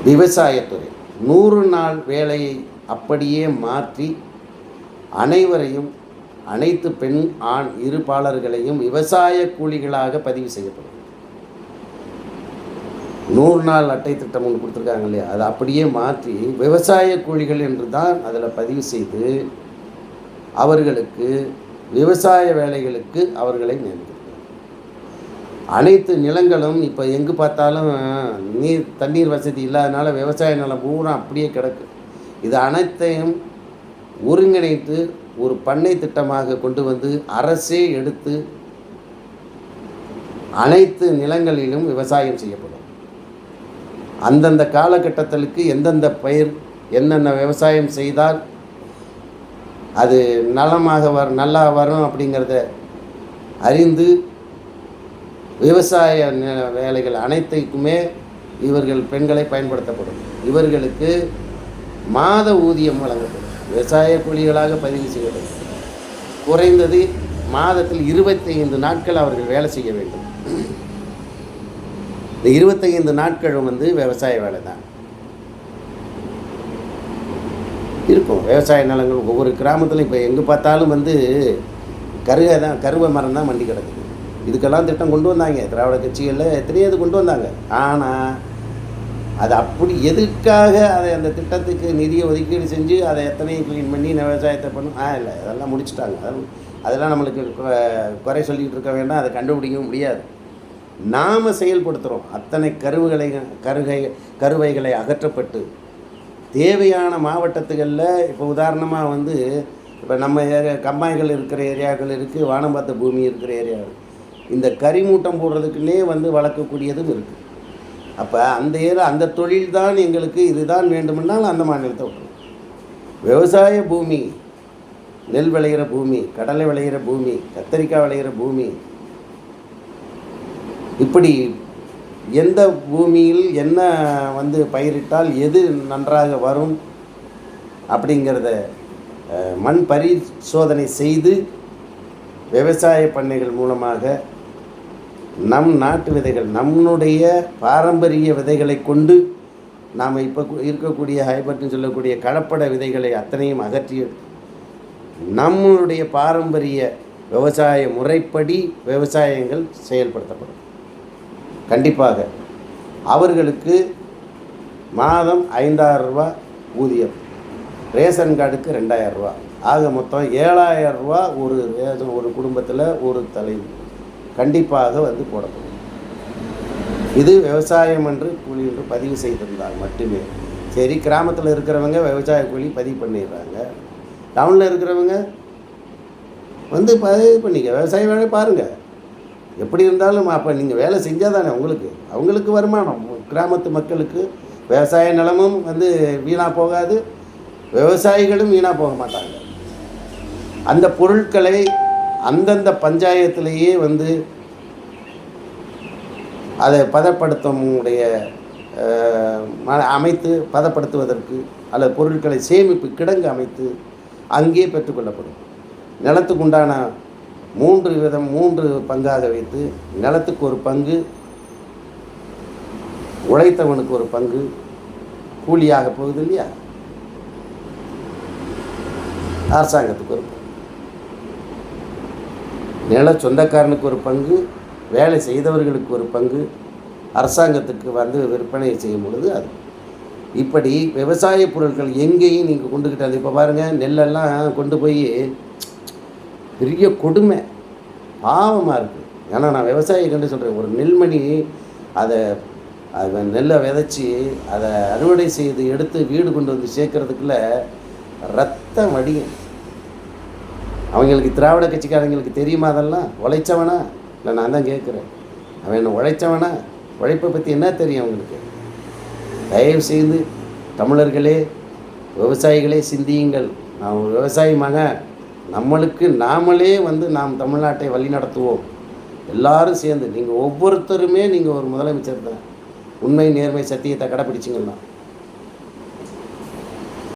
விவசாயத்துறை 100 நாள் வேலையை அப்படியே மாற்றி அனைவரையும், அனைத்து பெண் ஆண் இருபாலர்களையும் விவசாய கூலிகளாக பதிவு செய்யப்படும். 100 நாள் அட்டை திட்டம் ஒன்று கொடுத்துருக்காங்க இல்லையா, அதை அப்படியே மாற்றி விவசாய கூலிகள் என்று தான் அதில் பதிவு செய்து அவர்களுக்கு விவசாய வேலைகளுக்கு அவர்களை நியமிக்கிறார். அனைத்து நிலங்களும் இப்போ எங்கு பார்த்தாலும் தண்ணீர் வசதி இல்லாதனால விவசாய நிலம் பூரா அப்படியே கிடக்கு. இது அனைத்தையும் ஒருங்கிணைத்து ஒரு பண்ணை திட்டமாக கொண்டு வந்து அரசே எடுத்து அனைத்து நிலங்களிலும் விவசாயம் செய்யப்படும். அந்தந்த காலகட்டத்திற்கு எந்தெந்த பயிர் என்னென்ன விவசாயம் செய்தால் அது நல்லா வரும் அப்படிங்கிறத அறிந்து விவசாய வேலைகள் அனைத்துக்குமே இவர்கள் பெண்களை பயன்படுத்தப்படும். இவர்களுக்கு மாத ஊதியம் வழங்கப்படும். விவசாய கூலிகளாக பதிவு செய்யப்படும். குறைந்தது மாதத்தில் 25 நாட்கள் அவர்கள் வேலை செய்ய வேண்டும். இந்த 25 நாட்களும் விவசாய வேலை தான் இருக்கும். விவசாய நிலங்கள் ஒவ்வொரு கிராமத்திலும் இப்போ எங்கே பார்த்தாலும் கருவை மரம் தான் மண்டி கிடக்குது. இதுக்கெல்லாம் திட்டம் கொண்டு வந்தாங்க திராவிட கட்சிகளில், எத்தனையோ இது கொண்டு வந்தாங்க. ஆனால் அது அப்படி எதுக்காக அதை அந்த திட்டத்துக்கு நிதியை ஒதுக்கீடு செஞ்சு அதை எத்தனையும் க்ளீன் பண்ணி விவசாயத்தை பண்ணும் இல்லை, அதெல்லாம் முடிச்சுட்டாங்க. அதெல்லாம் நம்மளுக்கு குறை சொல்லிகிட்டு இருக்க வேண்டாம், அதை கண்டுபிடிக்கவும் முடியாது. நாம் செயல்படுத்துகிறோம். அத்தனை கருவைகளை அகற்றப்பட்டு தேவையான மாவட்டத்துகளில் இப்போ உதாரணமாக இப்போ நம்ம கம்மாய்கள் இருக்கிற ஏரியாக்கள் இருக்குது, வானம் பார்த்த பூமி இருக்கிற ஏரியாவில் இந்த கரிமூட்டம் போடுறதுக்குன்னே வளர்க்கக்கூடியதும் இருக்குது. அப்போ அந்த தொழில் தான் எங்களுக்கு இதுதான் வேண்டுமென்றால் அந்த மாநிலத்தை விட்டுரும். விவசாய பூமி, நெல் விளையிற பூமி, கடலை விளையிற பூமி, கத்தரிக்காய் விளையிற பூமி, இப்படி எந்த பூமியில் என்ன பயிரிட்டால் எது நன்றாக வரும் அப்படிங்கிறத மண் பரிசோதனை செய்து விவசாய பண்ணைகள் மூலமாக நம் நாட்டு விதைகள், நம்முடைய பாரம்பரிய விதைகளை கொண்டு நாம் இப்போ இருக்கக்கூடிய ஹைபர்ட்னு சொல்லக்கூடிய கலப்பட விதைகளை அத்தனையும் அகற்றி நம்மளுடைய பாரம்பரிய விவசாய முறைப்படி விவசாயங்கள் செயல்படுத்தப்படும். கண்டிப்பாக அவர்களுக்கு மாதம் 5000 ரூபா ஊதியம், ரேஷன் கார்டுக்கு 2000 ரூபா, ஆக மொத்தம் 7000 ரூபா ஒரு குடும்பத்தில் ஒரு தலைவி கண்டிப்பாக போடப்படும். இது விவசாயம் என்று கூலி என்று பதிவு செய்திருந்தால் மட்டுமே சரி. கிராமத்தில் இருக்கிறவங்க விவசாய கூலி பதிவு பண்ணிடுறாங்க. டவுனில் இருக்கிறவங்க பதிவு பண்ணிக்க, விவசாய வேலை பாருங்கள். எப்படி இருந்தாலும் அப்போ நீங்கள் வேலை செஞ்சால் தானே அவங்களுக்கு வருமானம். கிராமத்து மக்களுக்கு விவசாய நிலமும் வீணாக போகாது, விவசாயிகளும் வீணாக போக மாட்டாங்க. அந்த பொருட்களை அந்தந்த பஞ்சாயத்திலேயே அதை அமைத்து பதப்படுத்துவதற்கு அல்லது பொருட்களை சேமிப்பு கிடங்கு அமைத்து அங்கே பெற்றுக்கொள்ளப்படும். நிலத்துக்கு உண்டான 3 பங்காக வைத்து நிலத்துக்கு ஒரு பங்கு, உழைத்தவனுக்கு ஒரு பங்கு கூலியாக போகுது இல்லையா, அரசாங்கத்துக்கு ஒரு பங்கு, நில சொந்தக்காரனுக்கு ஒரு பங்கு, வேலை செய்தவர்களுக்கு ஒரு பங்கு, அரசாங்கத்துக்கு விற்பனை செய்யும் பொழுது அது. இப்படி விவசாய பொருட்கள் எங்கேயும் நீங்கள் கொண்டுக்கிட்டாது. இப்போ பாருங்கள், நெல்லெல்லாம் கொண்டு போய் பெரிய கொடுமை, பாவமாக இருக்குது. ஏன்னா நான் விவசாயி கண்டு சொல்கிறேன், ஒரு நெல்மணி அதை நெல்லை விதைச்சி அதை அறுவடை செய்து எடுத்து வீடு கொண்டு சேர்க்கறதுக்குள்ள ரத்தம் வடியும். அவங்களுக்கு திராவிட கட்சிக்காரங்களுக்கு தெரியுமா அதெல்லாம்? உழைச்சவனா? இல்லை, நான் தான் கேட்குறேன், அவன் என்ன உழைச்சவனா? உழைப்பை பற்றி என்ன தெரியும் அவங்களுக்கு? தயவு செய்து தமிழர்களே, விவசாயிகளே சிந்தியுங்கள். நான் ஒரு விவசாயி மகன், நம்மளுக்கு நாமளே நாம் தமிழ்நாட்டை வழி நடத்துவோம். எல்லாரும் சேர்ந்து, நீங்கள் ஒவ்வொருத்தருமே நீங்கள் ஒரு முதலமைச்சர் தான். உண்மை, நேர்மை, சத்தியத்தை கடைப்பிடிச்சிங்கன்னா